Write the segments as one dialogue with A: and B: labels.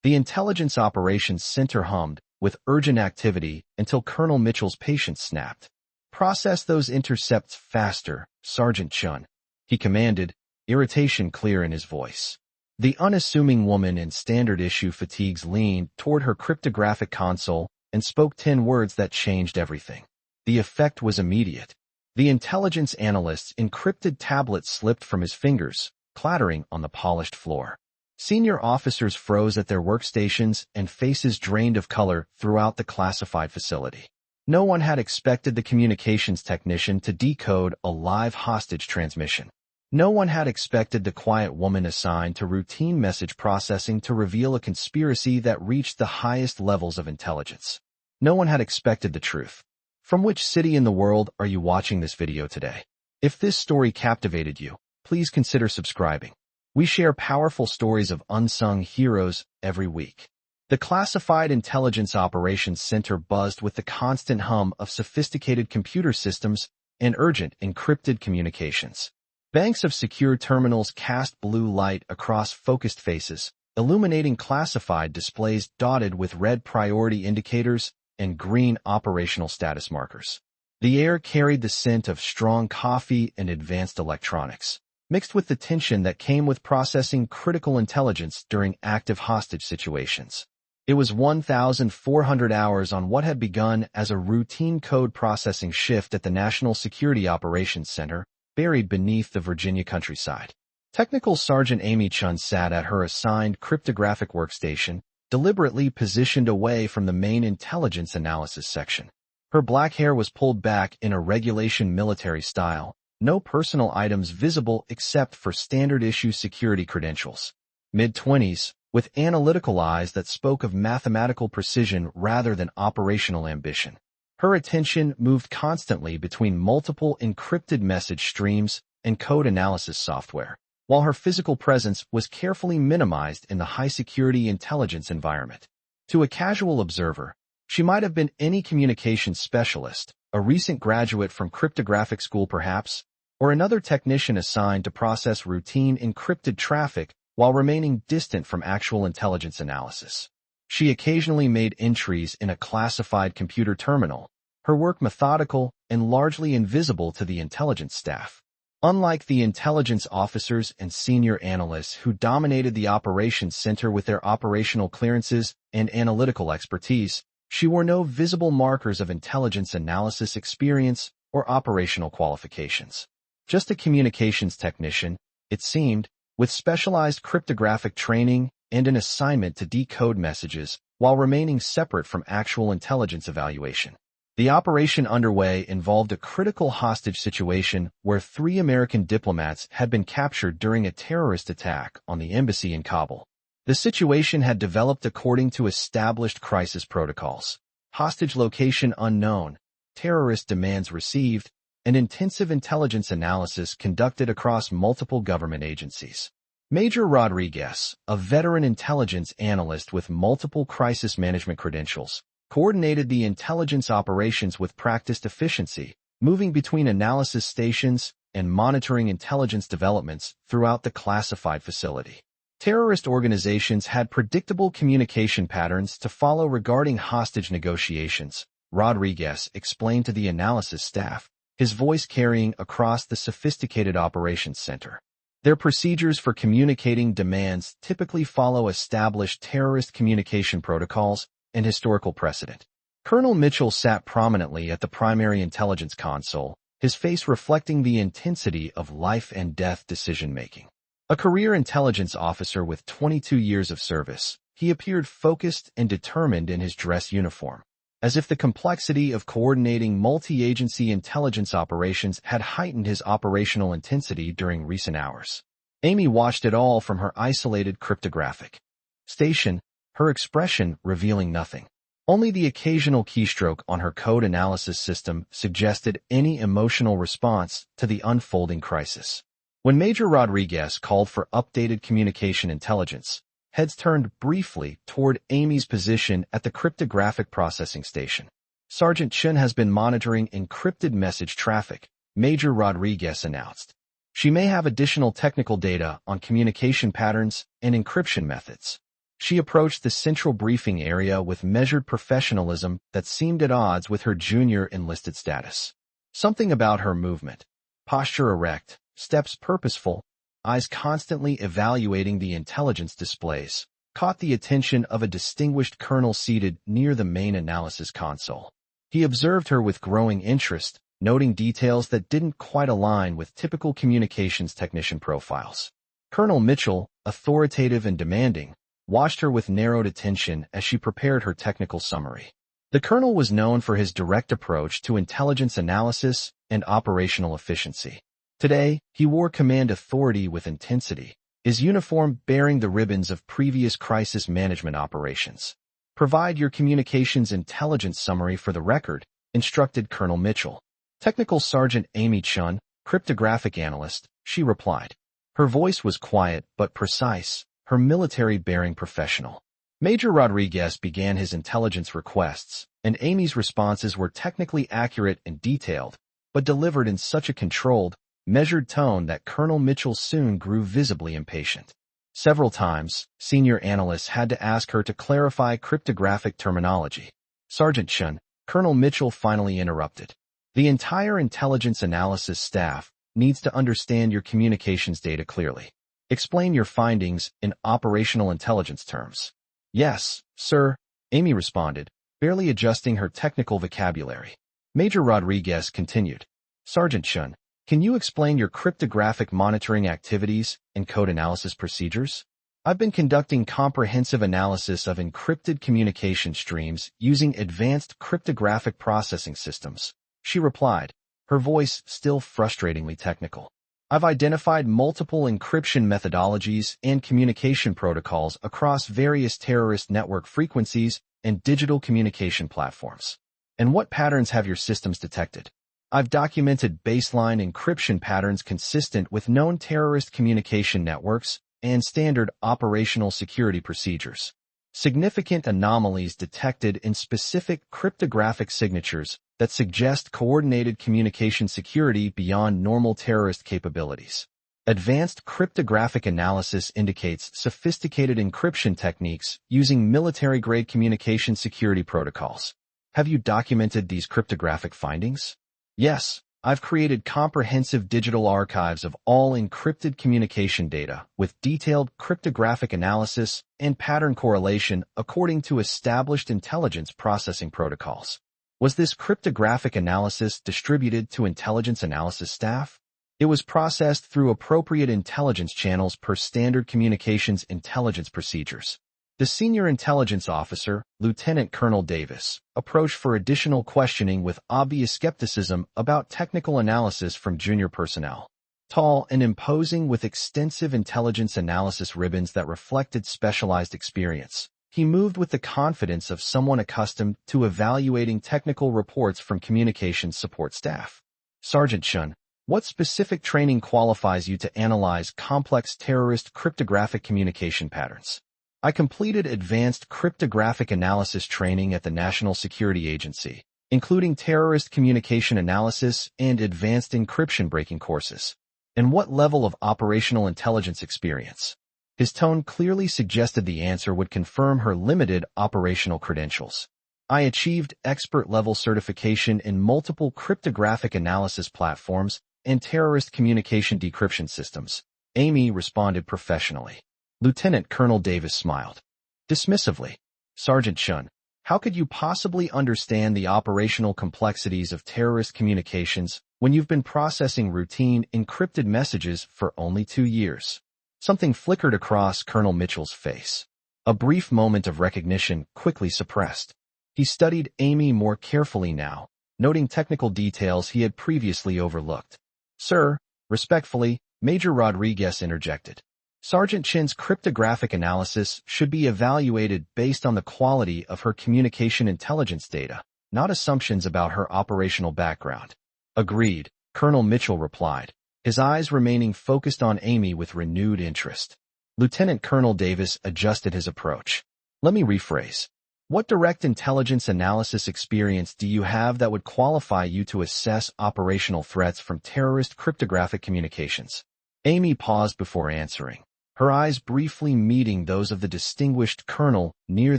A: The Intelligence Operations Center hummed with urgent activity until Colonel Mitchell's patience snapped. "Process those intercepts faster, Sergeant Chen," he commanded, irritation clear in his voice. The unassuming woman in standard-issue fatigues leaned toward her cryptographic console and spoke 10 words that changed everything. The effect was immediate. The intelligence analyst's encrypted tablet slipped from his fingers, clattering on the polished floor. Senior officers froze at their workstations and faces drained of color throughout the classified facility. No one had expected the communications technician to decode a live hostage transmission. No one had expected the quiet woman assigned to routine message processing to reveal a conspiracy that reached the highest levels of intelligence. No one had expected the truth. From which city in the world are you watching this video today? If this story captivated you, please consider subscribing. We share powerful stories of unsung heroes every week. The Classified Intelligence Operations Center buzzed with the constant hum of sophisticated computer systems and urgent encrypted communications. Banks of secure terminals cast blue light across focused faces, illuminating classified displays dotted with red priority indicators and green operational status markers. The air carried the scent of strong coffee and advanced electronics, mixed with the tension that came with processing critical intelligence during active hostage situations. It was 1,400 hours on what had begun as a routine code processing shift at the National Security Operations Center, buried beneath the Virginia countryside. Technical Sergeant Amy Chen sat at her assigned cryptographic workstation, deliberately positioned away from the main intelligence analysis section. Her black hair was pulled back in a regulation military style, no personal items visible except for standard-issue security credentials. Mid-20s, with analytical eyes that spoke of mathematical precision rather than operational ambition. Her attention moved constantly between multiple encrypted message streams and code analysis software, while her physical presence was carefully minimized in the high-security intelligence environment. To a casual observer, she might have been any communications specialist, a recent graduate from cryptographic school perhaps, or another technician assigned to process routine encrypted traffic while remaining distant from actual intelligence analysis. She occasionally made entries in a classified computer terminal, her work methodical and largely invisible to the intelligence staff. Unlike the intelligence officers and senior analysts who dominated the operations center with their operational clearances and analytical expertise, she wore no visible markers of intelligence analysis experience or operational qualifications. Just a communications technician, it seemed, with specialized cryptographic training and an assignment to decode messages while remaining separate from actual intelligence evaluation. The operation underway involved a critical hostage situation where 3 American diplomats had been captured during a terrorist attack on the embassy in Kabul. The situation had developed according to established crisis protocols. Hostage location unknown, terrorist demands received, and intensive intelligence analysis conducted across multiple government agencies. Major Rodriguez, a veteran intelligence analyst with multiple crisis management credentials, coordinated the intelligence operations with practiced efficiency, moving between analysis stations and monitoring intelligence developments throughout the classified facility. Terrorist organizations had predictable communication patterns to follow regarding hostage negotiations, Rodriguez explained to the analysis staff, his voice carrying across the sophisticated operations center. Their procedures for communicating demands typically follow established terrorist communication protocols and historical precedent. Colonel Mitchell sat prominently at the primary intelligence console, his face reflecting the intensity of life and death decision-making. A career intelligence officer with 22 years of service, he appeared focused and determined in his dress uniform, as if the complexity of coordinating multi-agency intelligence operations had heightened his operational intensity during recent hours. Amy watched it all from her isolated cryptographic station, her expression revealing nothing. Only the occasional keystroke on her code analysis system suggested any emotional response to the unfolding crisis. When Major Rodriguez called for updated communication intelligence, heads turned briefly toward Amy's position at the cryptographic processing station. Sergeant Chen has been monitoring encrypted message traffic, Major Rodriguez announced. She may have additional technical data on communication patterns and encryption methods. She approached the central briefing area with measured professionalism that seemed at odds with her junior enlisted status. Something about her movement, posture erect, steps purposeful, eyes constantly evaluating the intelligence displays, caught the attention of a distinguished colonel seated near the main analysis console. He observed her with growing interest, noting details that didn't quite align with typical communications technician profiles. Colonel Mitchell, authoritative and demanding, watched her with narrowed attention as she prepared her technical summary. The colonel was known for his direct approach to intelligence analysis and operational efficiency. Today, he wore command authority with intensity, his uniform bearing the ribbons of previous crisis management operations. "Provide your communications intelligence summary for the record," instructed Colonel Mitchell. "Technical Sergeant Amy Chen, cryptographic analyst," she replied. Her voice was quiet but precise, her military-bearing professional. Major Rodriguez began his intelligence requests, and Amy's responses were technically accurate and detailed, but delivered in such a controlled, measured tone that Colonel Mitchell soon grew visibly impatient. Several times, senior analysts had to ask her to clarify cryptographic terminology. "Sergeant Chen," Colonel Mitchell finally interrupted. "The entire intelligence analysis staff needs to understand your communications data clearly. Explain your findings in operational intelligence terms." "Yes, sir," Amy responded, barely adjusting her technical vocabulary. Major Rodriguez continued. "Sergeant Chen, can you explain your cryptographic monitoring activities and code analysis procedures? I've been conducting comprehensive analysis of encrypted communication streams using advanced cryptographic processing systems," she replied, her voice still frustratingly technical. "I've identified multiple encryption methodologies and communication protocols across various terrorist network frequencies and digital communication platforms." "And what patterns have your systems detected?" "I've documented baseline encryption patterns consistent with known terrorist communication networks and standard operational security procedures. Significant anomalies detected in specific cryptographic signatures that suggest coordinated communication security beyond normal terrorist capabilities. Advanced cryptographic analysis indicates sophisticated encryption techniques using military-grade communication security protocols. Have you documented these cryptographic findings?" "Yes, I've created comprehensive digital archives of all encrypted communication data with detailed cryptographic analysis and pattern correlation according to established intelligence processing protocols." "Was this cryptographic analysis distributed to intelligence analysis staff?" "It was processed through appropriate intelligence channels per standard communications intelligence procedures." The senior intelligence officer, Lieutenant Colonel Davis, approached for additional questioning with obvious skepticism about technical analysis from junior personnel. Tall and imposing with extensive intelligence analysis ribbons that reflected specialized experience, he moved with the confidence of someone accustomed to evaluating technical reports from communications support staff. "Sergeant Chen, what specific training qualifies you to analyze complex terrorist cryptographic communication patterns?" "I completed advanced cryptographic analysis training at the National Security Agency, including terrorist communication analysis and advanced encryption breaking courses." "And what level of operational intelligence experience?" His tone clearly suggested the answer would confirm her limited operational credentials. "I achieved expert-level certification in multiple cryptographic analysis platforms and terrorist communication decryption systems," Amy responded professionally. Lieutenant Colonel Davis smiled dismissively. "Sergeant Chen, how could you possibly understand the operational complexities of terrorist communications when you've been processing routine encrypted messages for only 2 years?" Something flickered across Colonel Mitchell's face. A brief moment of recognition quickly suppressed. He studied Amy more carefully now, noting technical details he had previously overlooked. "Sir," respectfully, Major Rodriguez interjected. "Sergeant Chen's cryptographic analysis should be evaluated based on the quality of her communication intelligence data, not assumptions about her operational background." "Agreed," Colonel Mitchell replied, his eyes remaining focused on Amy with renewed interest. Lieutenant Colonel Davis adjusted his approach. "Let me rephrase. What direct intelligence analysis experience do you have that would qualify you to assess operational threats from terrorist cryptographic communications?" Amy paused before answering, her eyes briefly meeting those of the distinguished colonel near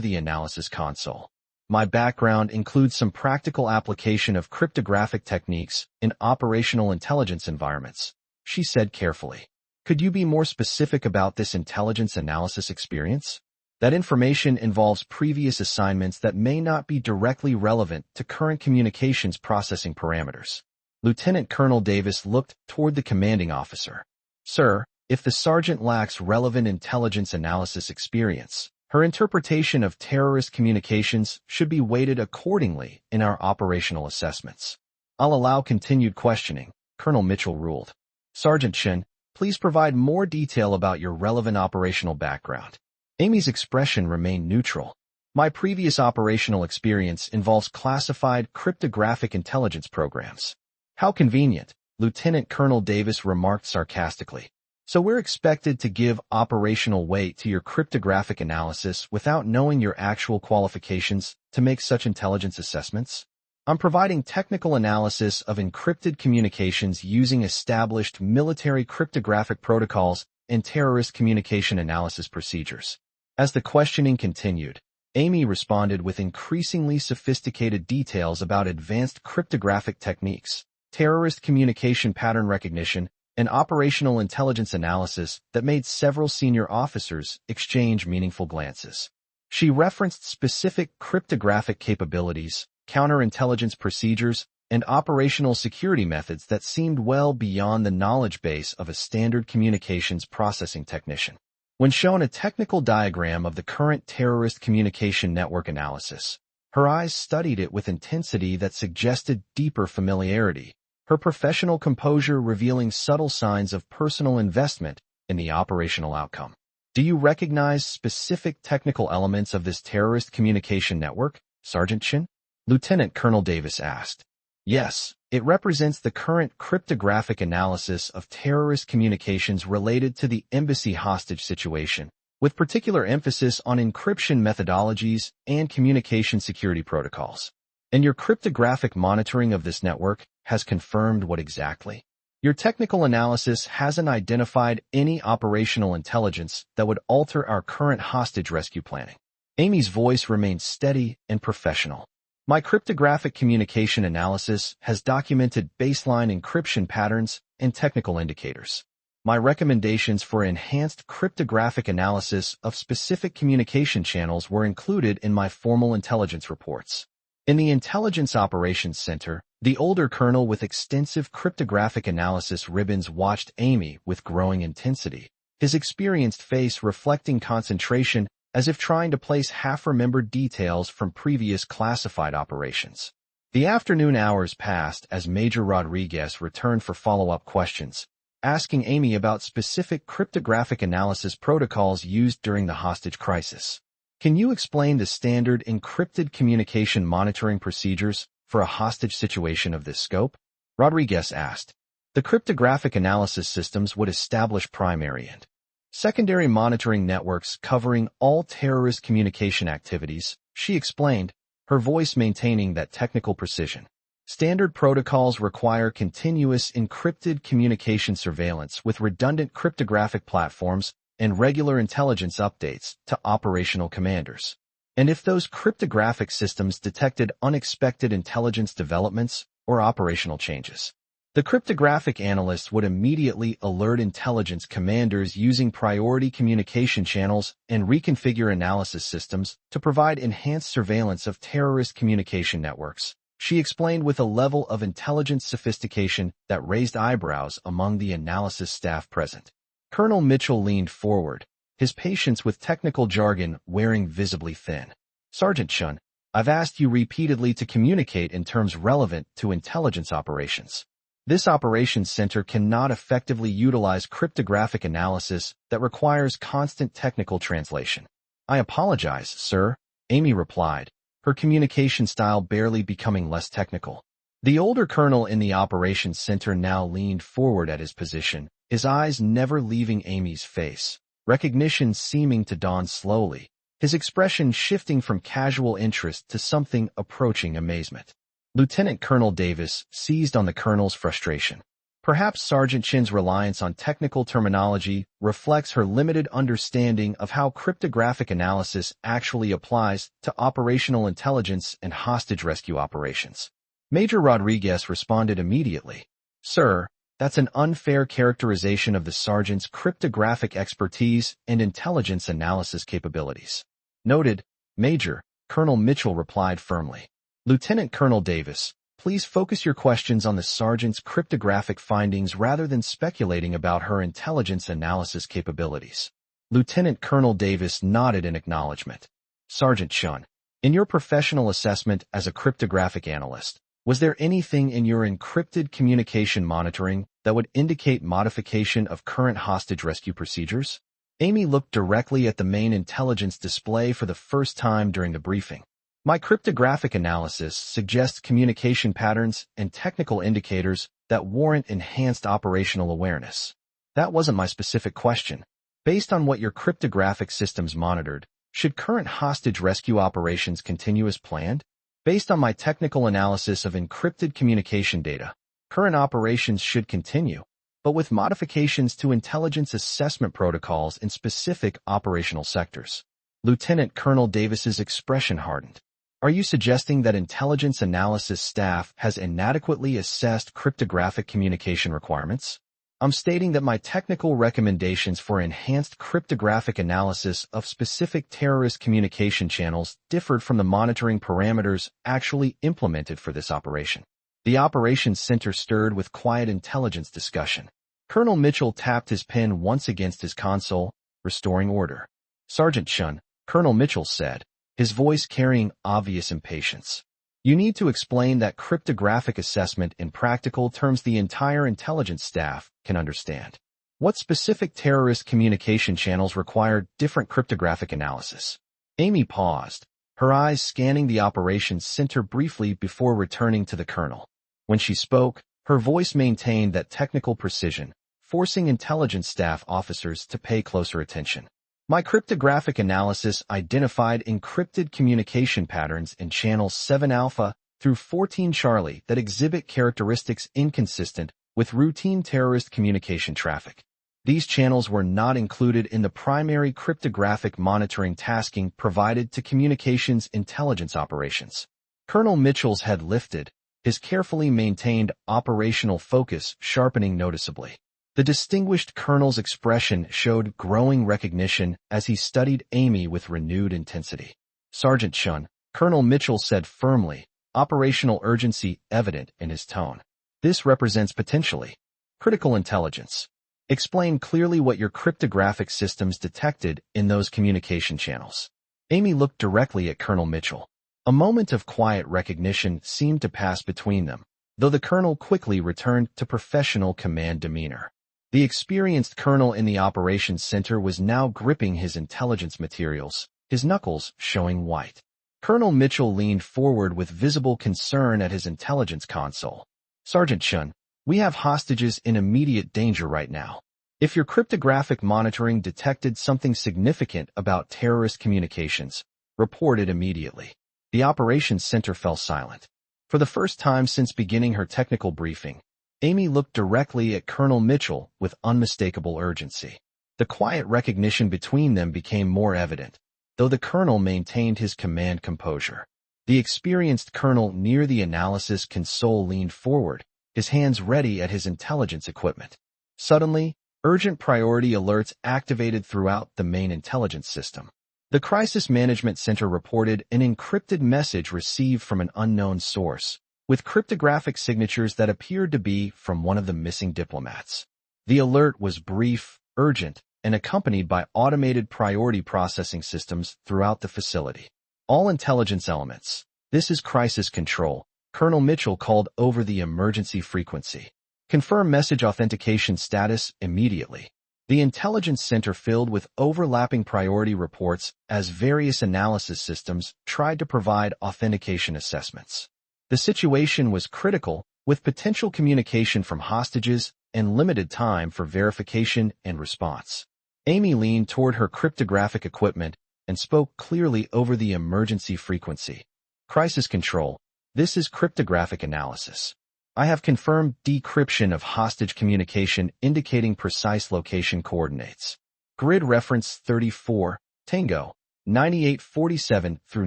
A: the analysis console. My background includes some practical application of cryptographic techniques in operational intelligence environments, she said carefully. Could you be more specific about this intelligence analysis experience? That information involves previous assignments that may not be directly relevant to current communications processing parameters. Lieutenant Colonel Davis looked toward the commanding officer. Sir, if the sergeant lacks relevant intelligence analysis experience, her interpretation of terrorist communications should be weighted accordingly in our operational assessments. I'll allow continued questioning, Colonel Mitchell ruled. Sergeant Chen, please provide more detail about your relevant operational background. Amy's expression remained neutral. My previous operational experience involves classified cryptographic intelligence programs. How convenient, Lieutenant Colonel Davis remarked sarcastically. So we're expected to give operational weight to your cryptographic analysis without knowing your actual qualifications to make such intelligence assessments? I'm providing technical analysis of encrypted communications using established military cryptographic protocols and terrorist communication analysis procedures. As the questioning continued, Amy responded with increasingly sophisticated details about advanced cryptographic techniques, terrorist communication pattern recognition, and operational intelligence analysis that made several senior officers exchange meaningful glances. She referenced specific cryptographic capabilities, counterintelligence procedures, and operational security methods that seemed well beyond the knowledge base of a standard communications processing technician. When shown a technical diagram of the current terrorist communication network analysis, her eyes studied it with intensity that suggested deeper familiarity, her professional composure revealing subtle signs of personal investment in the operational outcome. Do you recognize specific technical elements of this terrorist communication network, Sergeant Chen? Lieutenant Colonel Davis asked. Yes, it represents the current cryptographic analysis of terrorist communications related to the embassy hostage situation, with particular emphasis on encryption methodologies and communication security protocols. And your cryptographic monitoring of this network has confirmed what exactly? Your technical analysis hasn't identified any operational intelligence that would alter our current hostage rescue planning. Amy's voice remained steady and professional. My cryptographic communication analysis has documented baseline encryption patterns and technical indicators. My recommendations for enhanced cryptographic analysis of specific communication channels were included in my formal intelligence reports. In the Intelligence Operations Center, the older colonel with extensive cryptographic analysis ribbons watched Amy with growing intensity, his experienced face reflecting concentration as if trying to place half-remembered details from previous classified operations. The afternoon hours passed as Major Rodriguez returned for follow-up questions, asking Amy about specific cryptographic analysis protocols used during the hostage crisis. Can you explain the standard encrypted communication monitoring procedures for a hostage situation of this scope? Rodriguez asked. The cryptographic analysis systems would establish primary and secondary monitoring networks covering all terrorist communication activities, she explained, her voice maintaining that technical precision. Standard protocols require continuous encrypted communication surveillance with redundant cryptographic platforms and regular intelligence updates to operational commanders. And if those cryptographic systems detected unexpected intelligence developments or operational changes, the cryptographic analysts would immediately alert intelligence commanders using priority communication channels and reconfigure analysis systems to provide enhanced surveillance of terrorist communication networks, she explained with a level of intelligence sophistication that raised eyebrows among the analysis staff present. Colonel Mitchell leaned forward, his patience with technical jargon wearing visibly thin. Sergeant Chen, I've asked you repeatedly to communicate in terms relevant to intelligence operations. This operations center cannot effectively utilize cryptographic analysis that requires constant technical translation. I apologize, sir, Amy replied, her communication style barely becoming less technical. The older colonel in the operations center now leaned forward at his position, his eyes never leaving Amy's face, recognition seeming to dawn slowly, his expression shifting from casual interest to something approaching amazement. Lieutenant Colonel Davis seized on the colonel's frustration. Perhaps Sergeant Chen's reliance on technical terminology reflects her limited understanding of how cryptographic analysis actually applies to operational intelligence and hostage rescue operations. Major Rodriguez responded immediately. "Sir, that's an unfair characterization of the sergeant's cryptographic expertise and intelligence analysis capabilities." "Noted, Major," Colonel Mitchell replied firmly. "Lieutenant Colonel Davis, please focus your questions on the sergeant's cryptographic findings rather than speculating about her intelligence analysis capabilities." Lieutenant Colonel Davis nodded in acknowledgement. "Sergeant Chen, in your professional assessment as a cryptographic analyst, was there anything in your encrypted communication monitoring that would indicate modification of current hostage rescue procedures?" Amy looked directly at the main intelligence display for the first time during the briefing. "My cryptographic analysis suggests communication patterns and technical indicators that warrant enhanced operational awareness." "That wasn't my specific question. Based on what your cryptographic systems monitored, should current hostage rescue operations continue as planned?" "Based on my technical analysis of encrypted communication data, current operations should continue, but with modifications to intelligence assessment protocols in specific operational sectors." Lieutenant Colonel Davis's expression hardened. "Are you suggesting that intelligence analysis staff has inadequately assessed cryptographic communication requirements?" "I'm stating that my technical recommendations for enhanced cryptographic analysis of specific terrorist communication channels differed from the monitoring parameters actually implemented for this operation." The operations center stirred with quiet intelligence discussion. Colonel Mitchell tapped his pen once against his console, restoring order. "Sergeant Chen," Colonel Mitchell said, his voice carrying obvious impatience, "you need to explain that cryptographic assessment in practical terms the entire intelligence staff can understand. What specific terrorist communication channels require different cryptographic analysis?" Amy paused, her eyes scanning the operations center briefly before returning to the colonel. When she spoke, her voice maintained that technical precision, forcing intelligence staff officers to pay closer attention. "My cryptographic analysis identified encrypted communication patterns in channels 7 Alpha through 14 Charlie that exhibit characteristics inconsistent with routine terrorist communication traffic. These channels were not included in the primary cryptographic monitoring tasking provided to communications intelligence operations." Colonel Mitchell's head lifted, his carefully maintained operational focus sharpening noticeably. The distinguished colonel's expression showed growing recognition as he studied Amy with renewed intensity. "Sergeant Chen," Colonel Mitchell said firmly, operational urgency evident in his tone. "This represents potentially critical intelligence. Explain clearly what your cryptographic systems detected in those communication channels." Amy looked directly at Colonel Mitchell. A moment of quiet recognition seemed to pass between them, though the colonel quickly returned to professional command demeanor. The experienced colonel in the operations center was now gripping his intelligence materials, his knuckles showing white. Colonel Mitchell leaned forward with visible concern at his intelligence console. "Sergeant Chen, we have hostages in immediate danger right now. If your cryptographic monitoring detected something significant about terrorist communications, report it immediately." The operations center fell silent. For the first time since beginning her technical briefing, Amy looked directly at Colonel Mitchell with unmistakable urgency. The quiet recognition between them became more evident, though the colonel maintained his command composure. The experienced colonel near the analysis console leaned forward, his hands ready at his intelligence equipment. Suddenly, urgent priority alerts activated throughout the main intelligence system. The Crisis Management Center reported an encrypted message received from an unknown source, with cryptographic signatures that appeared to be from one of the missing diplomats. The alert was brief, urgent, and accompanied by automated priority processing systems throughout the facility. "All intelligence elements, this is crisis control," Colonel Mitchell called over the emergency frequency. "Confirm message authentication status immediately." The intelligence center filled with overlapping priority reports as various analysis systems tried to provide authentication assessments. The situation was critical, with potential communication from hostages and limited time for verification and response. Amy leaned toward her cryptographic equipment and spoke clearly over the emergency frequency. "Crisis control, this is cryptographic analysis. I have confirmed decryption of hostage communication indicating precise location coordinates. Grid reference 34, Tango, 9847 through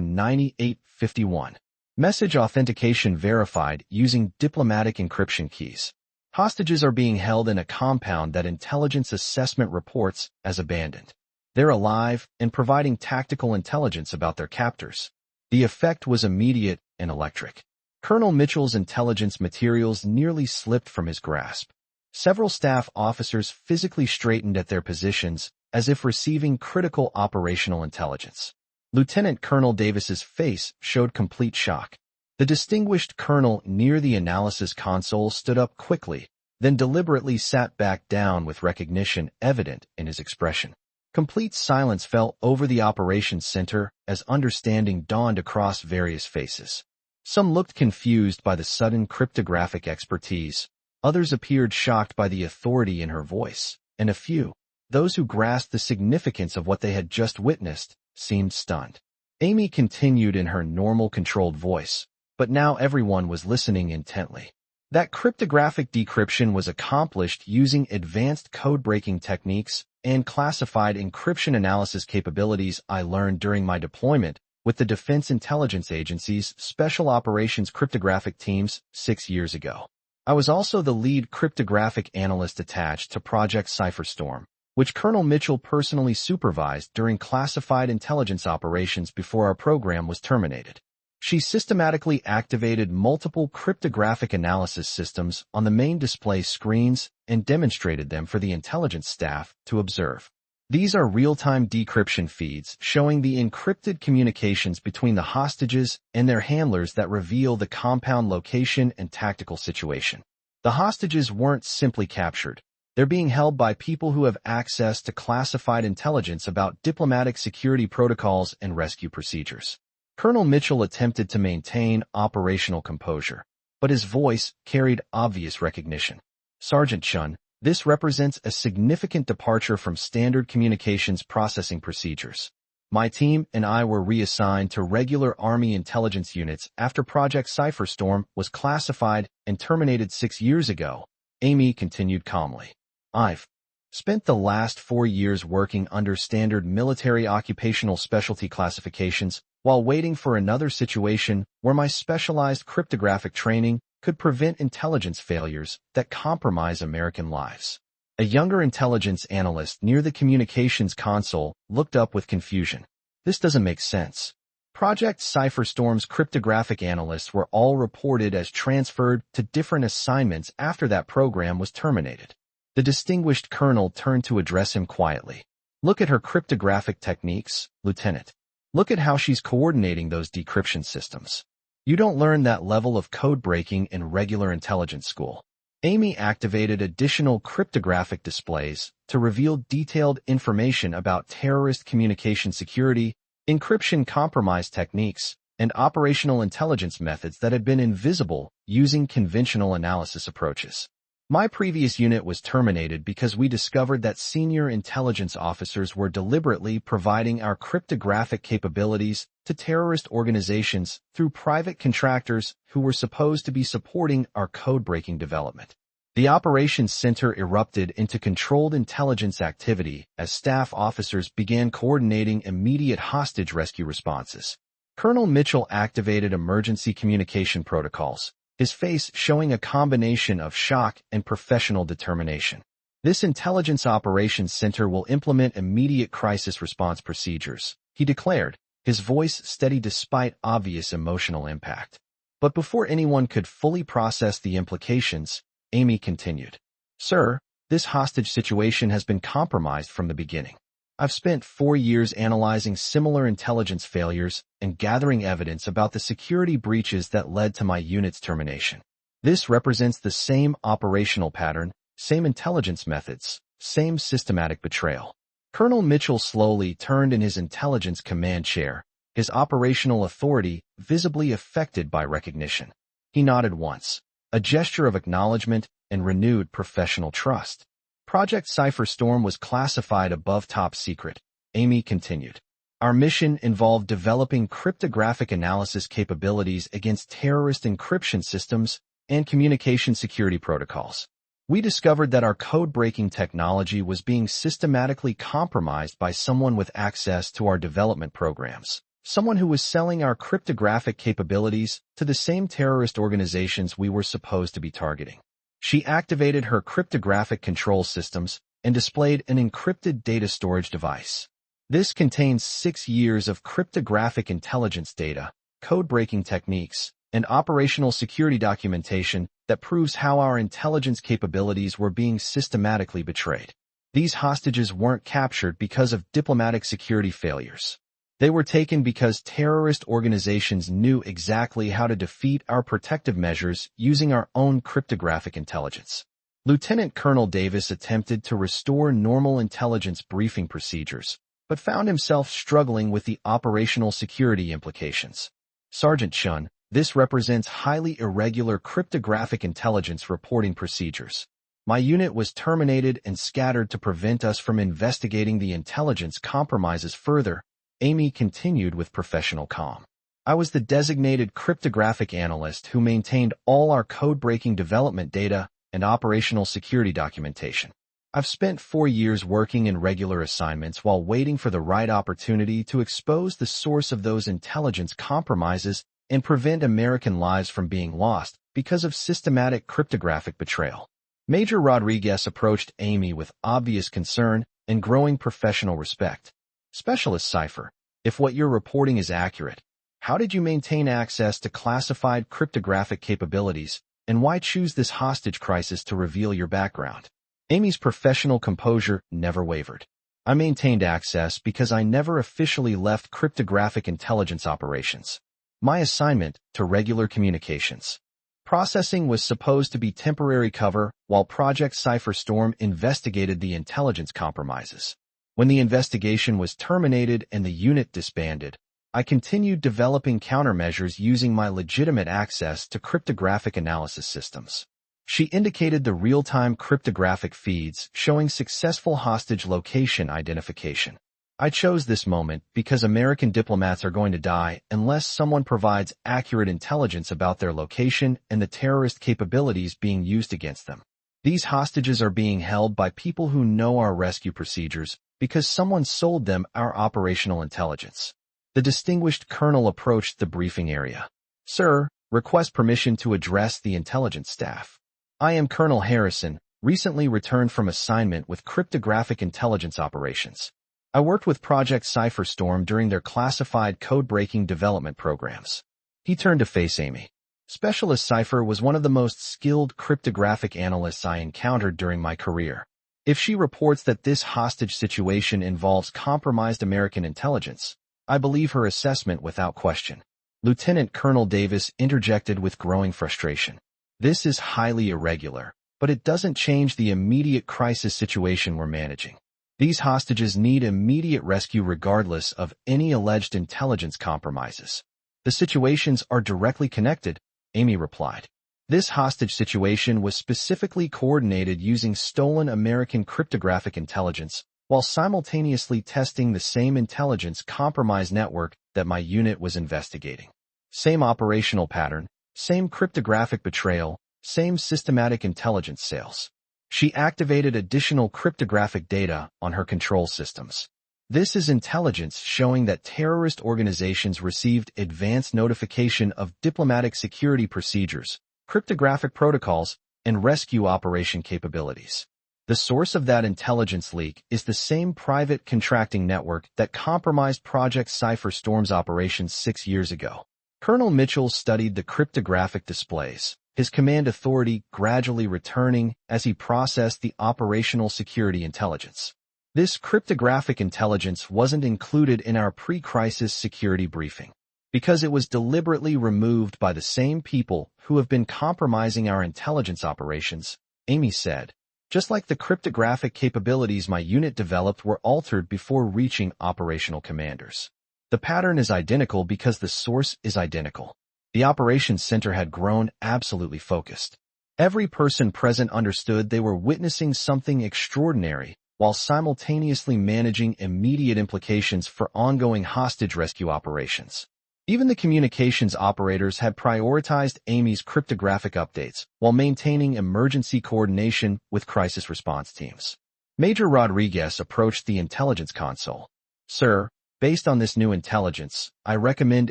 A: 9851. Message authentication verified using diplomatic encryption keys. Hostages are being held in a compound that intelligence assessment reports as abandoned. They're alive and providing tactical intelligence about their captors. The effect was immediate and electric. Colonel Mitchell's intelligence materials nearly slipped from his grasp. Several staff officers physically straightened at their positions as if receiving critical operational intelligence. Lieutenant Colonel Davis's face showed complete shock. The distinguished colonel near the analysis console stood up quickly, then deliberately sat back down with recognition evident in his expression. Complete silence fell over the operations center as understanding dawned across various faces. Some looked confused by the sudden cryptographic expertise. Others appeared shocked by the authority in her voice, and a few, those who grasped the significance of what they had just witnessed, seemed stunned. Amy continued in her normal controlled voice, but now everyone was listening intently. That cryptographic decryption was accomplished using advanced code-breaking techniques and classified encryption analysis capabilities I learned during my deployment with the Defense Intelligence Agency's Special Operations Cryptographic Teams 6 years ago. I was also the lead cryptographic analyst attached to Project Cypherstorm, which Colonel Mitchell personally supervised during classified intelligence operations before our program was terminated. She systematically activated multiple cryptographic analysis systems on the main display screens and demonstrated them for the intelligence staff to observe. These are real-time decryption feeds showing the encrypted communications between the hostages and their handlers that reveal the compound location and tactical situation. The hostages weren't simply captured. They're being held by people who have access to classified intelligence about diplomatic security protocols and rescue procedures. Colonel Mitchell attempted to maintain operational composure, but his voice carried obvious recognition. Sergeant Chen, this represents a significant departure from standard communications processing procedures. My team and I were reassigned to regular Army intelligence units after Project Cypherstorm was classified and terminated 6 years ago, Amy continued calmly. I've spent the last 4 years working under standard military occupational specialty classifications while waiting for another situation where my specialized cryptographic training could prevent intelligence failures that compromise American lives. A younger intelligence analyst near the communications console looked up with confusion. This doesn't make sense. Project Cypherstorm's cryptographic analysts were all reported as transferred to different assignments after that program was terminated. The distinguished colonel turned to address him quietly. Look at her cryptographic techniques, Lieutenant. Look at how she's coordinating those decryption systems. You don't learn that level of code breaking in regular intelligence school. Amy activated additional cryptographic displays to reveal detailed information about terrorist communication security, encryption compromise techniques, and operational intelligence methods that had been invisible using conventional analysis approaches. My previous unit was terminated because we discovered that senior intelligence officers were deliberately providing our cryptographic capabilities to terrorist organizations through private contractors who were supposed to be supporting our code-breaking development. The operations center erupted into controlled intelligence activity as staff officers began coordinating immediate hostage rescue responses. Colonel Mitchell activated emergency communication protocols, his face showing a combination of shock and professional determination. This intelligence operations center will implement immediate crisis response procedures, he declared, his voice steady despite obvious emotional impact. But before anyone could fully process the implications, Amy continued. Sir, this hostage situation has been compromised from the beginning. I've spent 4 years analyzing similar intelligence failures and gathering evidence about the security breaches that led to my unit's termination. This represents the same operational pattern, same intelligence methods, same systematic betrayal. Colonel Mitchell slowly turned in his intelligence command chair, his operational authority visibly affected by recognition. He nodded once, a gesture of acknowledgement and renewed professional trust. Project Cypherstorm was classified above top secret, Amy continued. Our mission involved developing cryptographic analysis capabilities against terrorist encryption systems and communication security protocols. We discovered that our code-breaking technology was being systematically compromised by someone with access to our development programs, someone who was selling our cryptographic capabilities to the same terrorist organizations we were supposed to be targeting. She activated her cryptographic control systems and displayed an encrypted data storage device. This contains 6 years of cryptographic intelligence data, code-breaking techniques, and operational security documentation that proves how our intelligence capabilities were being systematically betrayed. These hostages weren't captured because of diplomatic security failures. They were taken because terrorist organizations knew exactly how to defeat our protective measures using our own cryptographic intelligence. Lieutenant Colonel Davis attempted to restore normal intelligence briefing procedures, but found himself struggling with the operational security implications. Sergeant Chen, this represents highly irregular cryptographic intelligence reporting procedures. My unit was terminated and scattered to prevent us from investigating the intelligence compromises further. Amy continued with professional calm. I was the designated cryptographic analyst who maintained all our code-breaking development data and operational security documentation. I've spent 4 years working in regular assignments while waiting for the right opportunity to expose the source of those intelligence compromises and prevent American lives from being lost because of systematic cryptographic betrayal. Major Rodriguez approached Amy with obvious concern and growing professional respect. Specialist Cipher, if what you're reporting is accurate, how did you maintain access to classified cryptographic capabilities, and why choose this hostage crisis to reveal your background? Amy's professional composure never wavered. I maintained access because I never officially left cryptographic intelligence operations. My assignment to regular communications. Processing was supposed to be temporary cover while Project Cipher Storm investigated the intelligence compromises. When the investigation was terminated and the unit disbanded, I continued developing countermeasures using my legitimate access to cryptographic analysis systems. She indicated the real-time cryptographic feeds showing successful hostage location identification. I chose this moment because American diplomats are going to die unless someone provides accurate intelligence about their location and the terrorist capabilities being used against them. These hostages are being held by people who know our rescue procedures because someone sold them our operational intelligence. The distinguished colonel approached the briefing area. Sir, request permission to address the intelligence staff. I am Colonel Harrison, recently returned from assignment with cryptographic intelligence operations. I worked with Project Cipher Storm during their classified code-breaking development programs. He turned to face Amy. Specialist Cipher was one of the most skilled cryptographic analysts I encountered during my career. If she reports that this hostage situation involves compromised American intelligence, I believe her assessment without question. Lieutenant Colonel Davis interjected with growing frustration. This is highly irregular, but it doesn't change the immediate crisis situation we're managing. These hostages need immediate rescue regardless of any alleged intelligence compromises. The situations are directly connected, Amy replied. This hostage situation was specifically coordinated using stolen American cryptographic intelligence while simultaneously testing the same intelligence compromise network that my unit was investigating. Same operational pattern, same cryptographic betrayal, same systematic intelligence sales. She activated additional cryptographic data on her control systems. This is intelligence showing that terrorist organizations received advance notification of diplomatic security procedures, cryptographic protocols, and rescue operation capabilities. The source of that intelligence leak is the same private contracting network that compromised Project Cipher Storm's operations 6 years ago. Colonel Mitchell studied the cryptographic displays, his command authority gradually returning as he processed the operational security intelligence. This cryptographic intelligence wasn't included in our pre-crisis security briefing because it was deliberately removed by the same people who have been compromising our intelligence operations, Amy said. Just like the cryptographic capabilities my unit developed were altered before reaching operational commanders. The pattern is identical because the source is identical. The operations center had grown absolutely focused. Every person present understood they were witnessing something extraordinary while simultaneously managing immediate implications for ongoing hostage rescue operations. Even the communications operators had prioritized Amy's cryptographic updates while maintaining emergency coordination with crisis response teams. Major Rodriguez approached the intelligence console. Sir, based on this new intelligence, I recommend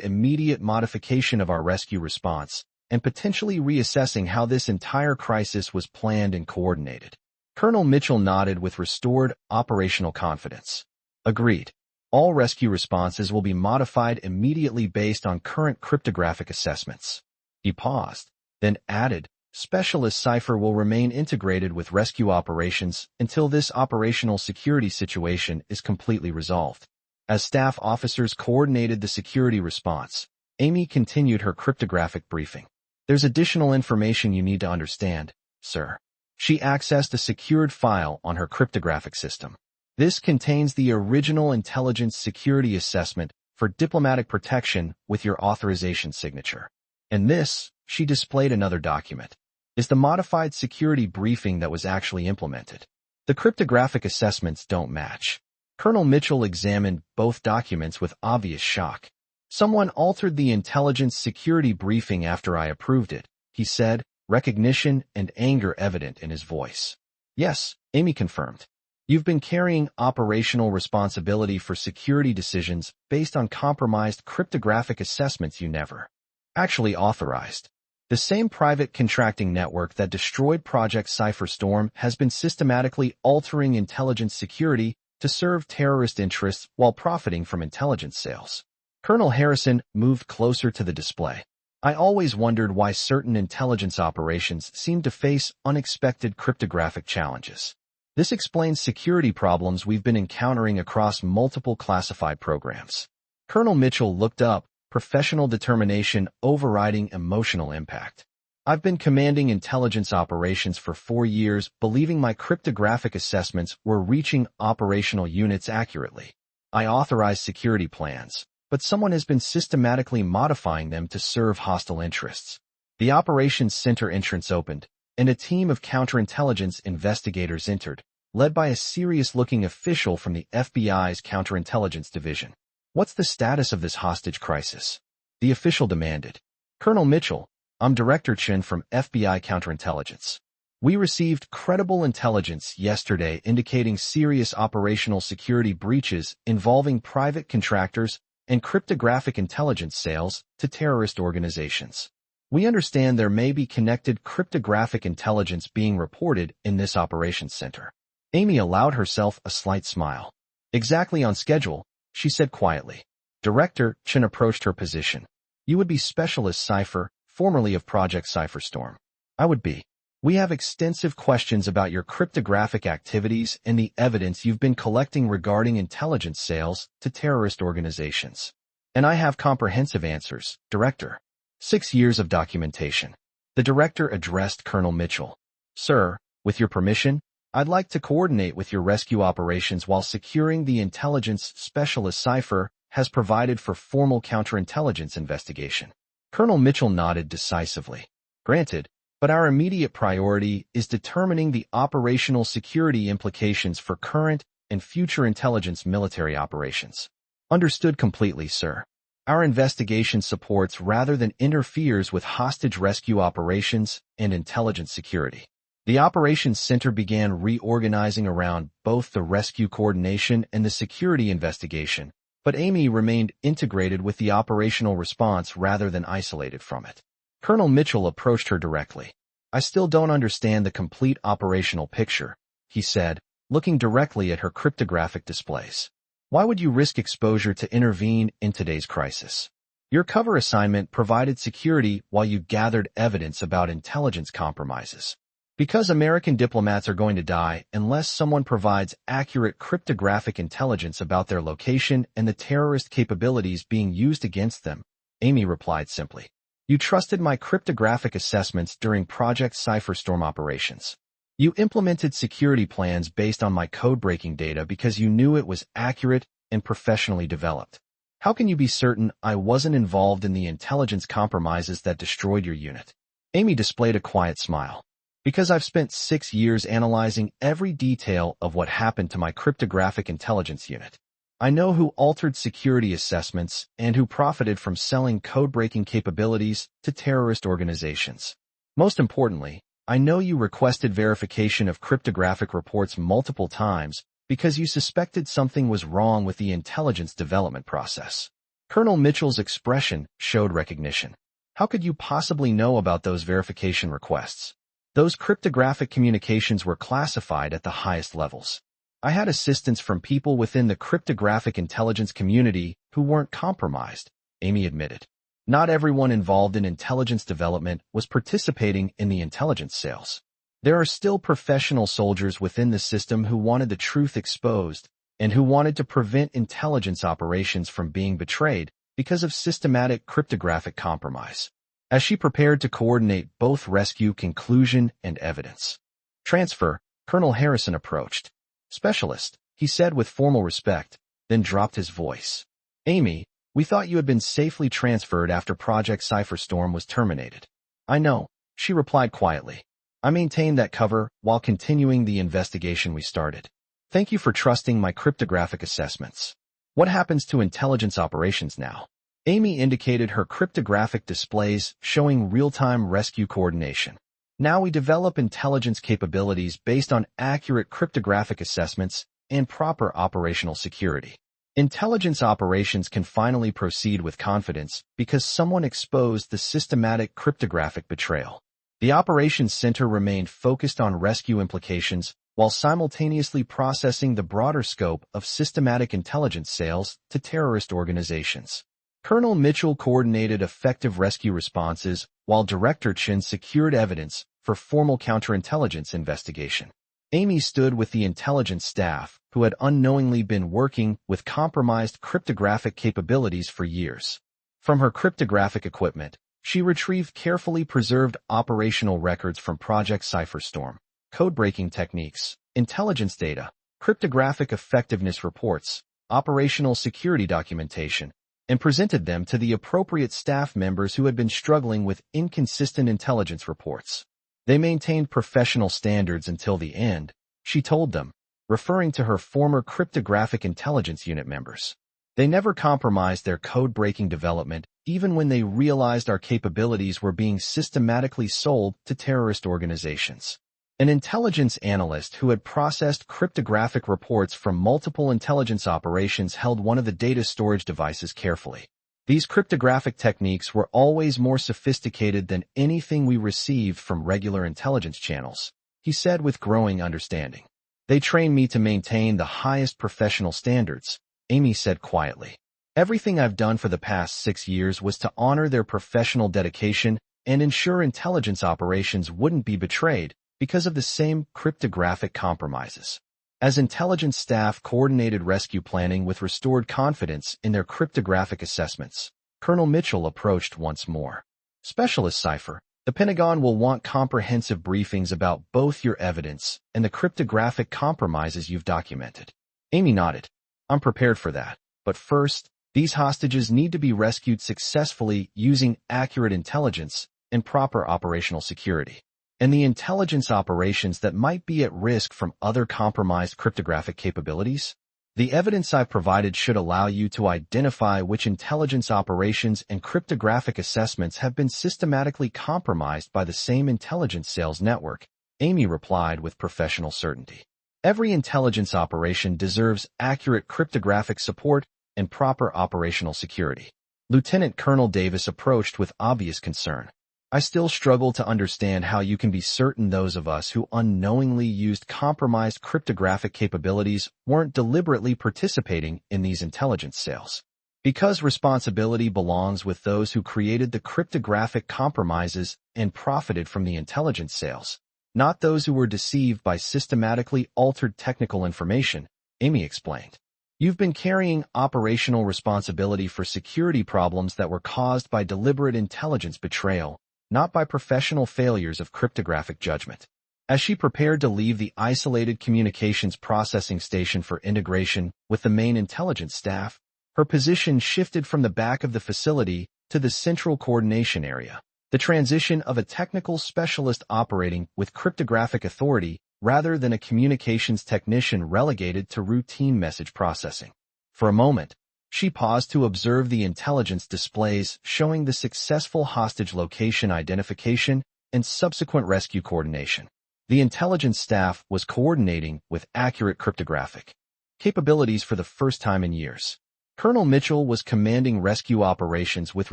A: immediate modification of our rescue response and potentially reassessing how this entire crisis was planned and coordinated. Colonel Mitchell nodded with restored operational confidence. Agreed. All rescue responses will be modified immediately based on current cryptographic assessments. He paused, then added, Specialist Cipher will remain integrated with rescue operations until this operational security situation is completely resolved. As staff officers coordinated the security response, Amy continued her cryptographic briefing. There's additional information you need to understand, sir. She accessed a secured file on her cryptographic system. This contains the original intelligence security assessment for diplomatic protection with your authorization signature. And this, she displayed another document, is the modified security briefing that was actually implemented. The cryptographic assessments don't match. Colonel Mitchell examined both documents with obvious shock. Someone altered the intelligence security briefing after I approved it, he said, recognition and anger evident in his voice. Yes, Amy confirmed. You've been carrying operational responsibility for security decisions based on compromised cryptographic assessments you never actually authorized. The same private contracting network that destroyed Project Cipher Storm has been systematically altering intelligence security to serve terrorist interests while profiting from intelligence sales. Colonel Harrison moved closer to the display. I always wondered why certain intelligence operations seem to face unexpected cryptographic challenges. This explains security problems we've been encountering across multiple classified programs. Colonel Mitchell looked up, professional determination overriding emotional impact. I've been commanding intelligence operations for 4 years, believing my cryptographic assessments were reaching operational units accurately. I authorized security plans, but someone has been systematically modifying them to serve hostile interests. The operations center entrance opened, and a team of counterintelligence investigators entered, led by a serious-looking official from the FBI's counterintelligence division. What's the status of this hostage crisis? The official demanded. Colonel Mitchell, I'm Director Chen from FBI counterintelligence. We received credible intelligence yesterday indicating serious operational security breaches involving private contractors and cryptographic intelligence sales to terrorist organizations. We understand there may be connected cryptographic intelligence being reported in this operations center. Amy allowed herself a slight smile. Exactly on schedule, she said quietly. Director Chen approached her position. You would be Specialist Cipher, formerly of Project Cipher Storm. I would be. We have extensive questions about your cryptographic activities and the evidence you've been collecting regarding intelligence sales to terrorist organizations. And I have comprehensive answers, Director. 6 years of documentation. The director addressed Colonel Mitchell. Sir, with your permission, I'd like to coordinate with your rescue operations while securing the intelligence Specialist Cipher has provided for formal counterintelligence investigation. Colonel Mitchell nodded decisively. Granted, but our immediate priority is determining the operational security implications for current and future intelligence military operations. Understood completely, sir. Our investigation supports rather than interferes with hostage rescue operations and intelligence security. The operations center began reorganizing around both the rescue coordination and the security investigation, but Amy remained integrated with the operational response rather than isolated from it. Colonel Mitchell approached her directly. I still don't understand the complete operational picture, he said, looking directly at her cryptographic displays. Why would you risk exposure to intervene in today's crisis? Your cover assignment provided security while you gathered evidence about intelligence compromises. Because American diplomats are going to die unless someone provides accurate cryptographic intelligence about their location and the terrorist capabilities being used against them, Amy replied simply. You trusted my cryptographic assessments during Project Cipher Storm operations. You implemented security plans based on my code-breaking data because you knew it was accurate and professionally developed. How can you be certain I wasn't involved in the intelligence compromises that destroyed your unit? Amy displayed a quiet smile. Because I've spent 6 years analyzing every detail of what happened to my cryptographic intelligence unit. I know who altered security assessments and who profited from selling code-breaking capabilities to terrorist organizations. Most importantly, I know you requested verification of cryptographic reports multiple times because you suspected something was wrong with the intelligence development process. Colonel Mitchell's expression showed recognition. How could you possibly know about those verification requests? Those cryptographic communications were classified at the highest levels. I had assistance from people within the cryptographic intelligence community who weren't compromised, Amy admitted. Not everyone involved in intelligence development was participating in the intelligence sales. There are still professional soldiers within the system who wanted the truth exposed and who wanted to prevent intelligence operations from being betrayed because of systematic cryptographic compromise. As she prepared to coordinate both rescue conclusion and evidence transfer, Colonel Harrison approached. Specialist, he said with formal respect, then dropped his voice. Amy, we thought you had been safely transferred after Project Cipher Storm was terminated. I know, she replied quietly. I maintained that cover while continuing the investigation we started. Thank you for trusting my cryptographic assessments. What happens to intelligence operations now? Amy indicated her cryptographic displays showing real-time rescue coordination. Now we develop intelligence capabilities based on accurate cryptographic assessments and proper operational security. Intelligence operations can finally proceed with confidence because someone exposed the systematic cryptographic betrayal. The operations center remained focused on rescue implications while simultaneously processing the broader scope of systematic intelligence sales to terrorist organizations. Colonel Mitchell coordinated effective rescue responses while Director Chen secured evidence for formal counterintelligence investigation. Amy stood with the intelligence staff who had unknowingly been working with compromised cryptographic capabilities for years. From her cryptographic equipment, she retrieved carefully preserved operational records from Project Cipher Storm, code-breaking techniques, intelligence data, cryptographic effectiveness reports, operational security documentation, and presented them to the appropriate staff members who had been struggling with inconsistent intelligence reports. They maintained professional standards until the end, she told them, referring to her former cryptographic intelligence unit members. They never compromised their code-breaking development, even when they realized our capabilities were being systematically sold to terrorist organizations. An intelligence analyst who had processed cryptographic reports from multiple intelligence operations held one of the data storage devices carefully. These cryptographic techniques were always more sophisticated than anything we received from regular intelligence channels, he said with growing understanding. They trained me to maintain the highest professional standards, Amy said quietly. Everything I've done for the past 6 years was to honor their professional dedication and ensure intelligence operations wouldn't be betrayed because of the same cryptographic compromises. As intelligence staff coordinated rescue planning with restored confidence in their cryptographic assessments, Colonel Mitchell approached once more. Specialist Cipher, the Pentagon will want comprehensive briefings about both your evidence and the cryptographic compromises you've documented. Amy nodded. I'm prepared for that. But first, these hostages need to be rescued successfully using accurate intelligence and proper operational security. And the intelligence operations that might be at risk from other compromised cryptographic capabilities? The evidence I've provided should allow you to identify which intelligence operations and cryptographic assessments have been systematically compromised by the same intelligence sales network, Amy replied with professional certainty. Every intelligence operation deserves accurate cryptographic support and proper operational security. Lieutenant Colonel Davis approached with obvious concern. I still struggle to understand how you can be certain those of us who unknowingly used compromised cryptographic capabilities weren't deliberately participating in these intelligence sales. Because responsibility belongs with those who created the cryptographic compromises and profited from the intelligence sales, not those who were deceived by systematically altered technical information, Amy explained. You've been carrying operational responsibility for security problems that were caused by deliberate intelligence betrayal, not by professional failures of cryptographic judgment. As she prepared to leave the isolated communications processing station for integration with the main intelligence staff, her position shifted from the back of the facility to the central coordination area, the transition of a technical specialist operating with cryptographic authority rather than a communications technician relegated to routine message processing. For a moment, she paused to observe the intelligence displays showing the successful hostage location identification and subsequent rescue coordination. The intelligence staff was coordinating with accurate cryptographic capabilities for the first time in years. Colonel Mitchell was commanding rescue operations with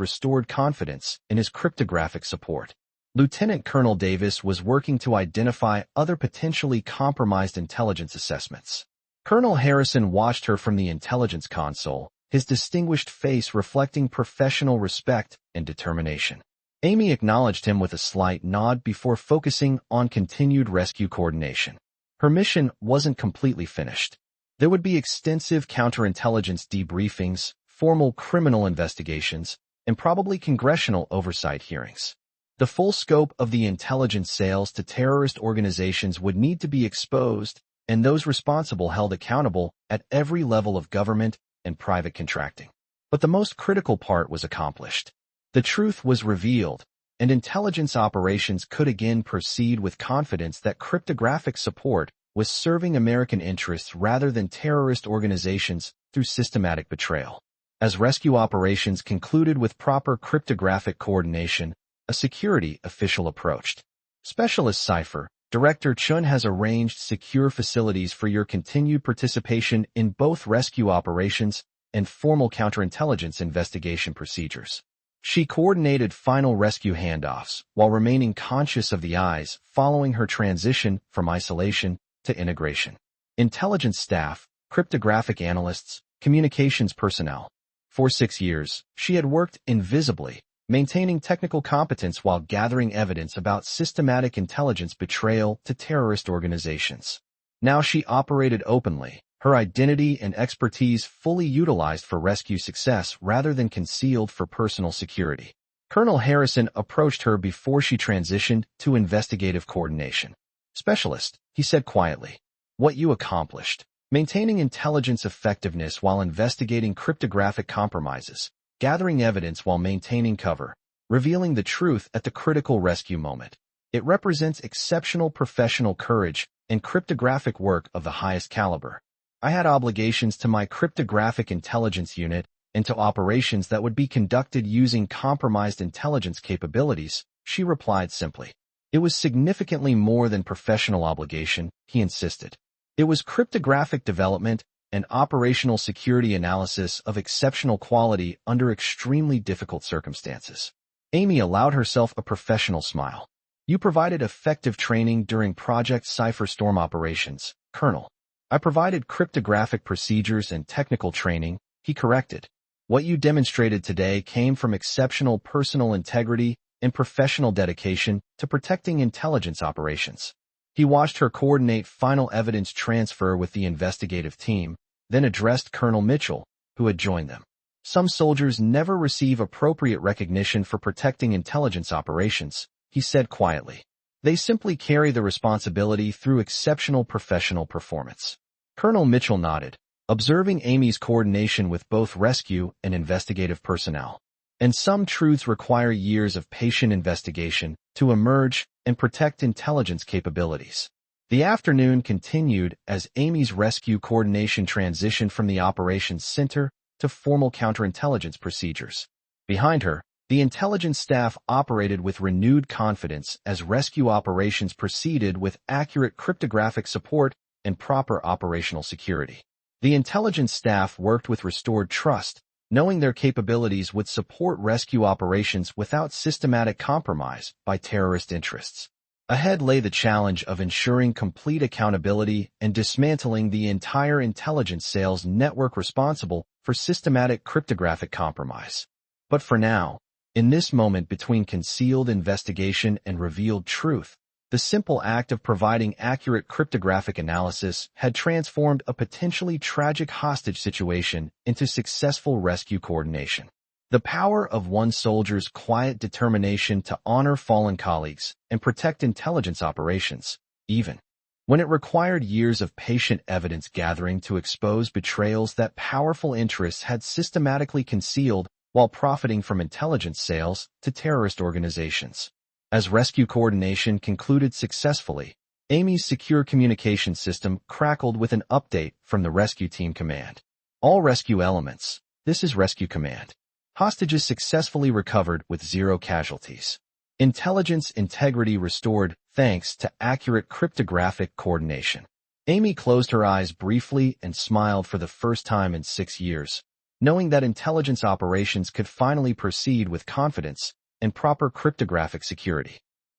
A: restored confidence in his cryptographic support. Lieutenant Colonel Davis was working to identify other potentially compromised intelligence assessments. Colonel Harrison watched her from the intelligence console, his distinguished face reflecting professional respect and determination. Amy acknowledged him with a slight nod before focusing on continued rescue coordination. Her mission wasn't completely finished. There would be extensive counterintelligence debriefings, formal criminal investigations, and probably congressional oversight hearings. The full scope of the intelligence sales to terrorist organizations would need to be exposed, and those responsible held accountable at every level of government and private contracting. But the most critical part was accomplished. The truth was revealed, and intelligence operations could again proceed with confidence that cryptographic support was serving American interests rather than terrorist organizations through systematic betrayal. As rescue operations concluded with proper cryptographic coordination, a security official approached. Specialist Cipher, Director Chun has arranged secure facilities for your continued participation in both rescue operations and formal counterintelligence investigation procedures. She coordinated final rescue handoffs while remaining conscious of the eyes following her transition from isolation to integration. Intelligence staff, cryptographic analysts, communications personnel. For 6 years, she had worked invisibly, maintaining technical competence while gathering evidence about systematic intelligence betrayal to terrorist organizations. Now she operated openly, her identity and expertise fully utilized for rescue success rather than concealed for personal security. Colonel Harrison approached her before she transitioned to investigative coordination. Specialist, he said quietly, what you accomplished, maintaining intelligence effectiveness while investigating cryptographic compromises, gathering evidence while maintaining cover, revealing the truth at the critical rescue moment. It represents exceptional professional courage and cryptographic work of the highest caliber. I had obligations to my cryptographic intelligence unit and to operations that would be conducted using compromised intelligence capabilities, she replied simply. It was significantly more than professional obligation, he insisted. It was cryptographic development and operational security analysis of exceptional quality under extremely difficult circumstances. Amy allowed herself a professional smile. You provided effective training during Project Cipher storm operations, Colonel. I provided cryptographic procedures and technical training, he corrected. What you demonstrated today came from exceptional personal integrity and professional dedication to protecting intelligence operations. He watched her coordinate final evidence transfer with the investigative team, then addressed Colonel Mitchell, who had joined them. Some soldiers never receive appropriate recognition for protecting intelligence operations, he said quietly. They simply carry the responsibility through exceptional professional performance. Colonel Mitchell nodded, observing Amy's coordination with both rescue and investigative personnel. And some truths require years of patient investigation to emerge and protect intelligence capabilities. The afternoon continued as Amy's rescue coordination transitioned from the operations center to formal counterintelligence procedures. Behind her, the intelligence staff operated with renewed confidence as rescue operations proceeded with accurate cryptographic support and proper operational security. The intelligence staff worked with restored trust, knowing their capabilities would support rescue operations without systematic compromise by terrorist interests. Ahead lay the challenge of ensuring complete accountability and dismantling the entire intelligence sales network responsible for systematic cryptographic compromise. But for now, in this moment between concealed investigation and revealed truth, the simple act of providing accurate cryptographic analysis had transformed a potentially tragic hostage situation into successful rescue coordination. The power of one soldier's quiet determination to honor fallen colleagues and protect intelligence operations, even when it required years of patient evidence gathering to expose betrayals that powerful interests had systematically concealed while profiting from intelligence sales to terrorist organizations. As rescue coordination concluded successfully, Amy's secure communication system crackled with an update from the rescue team command. All rescue elements. This is rescue command. Hostages successfully recovered with 0 casualties. Intelligence integrity restored thanks to accurate cryptographic coordination. Amy closed her eyes briefly and smiled for the first time in 6 years, knowing that intelligence operations could finally proceed with confidence and proper cryptographic security.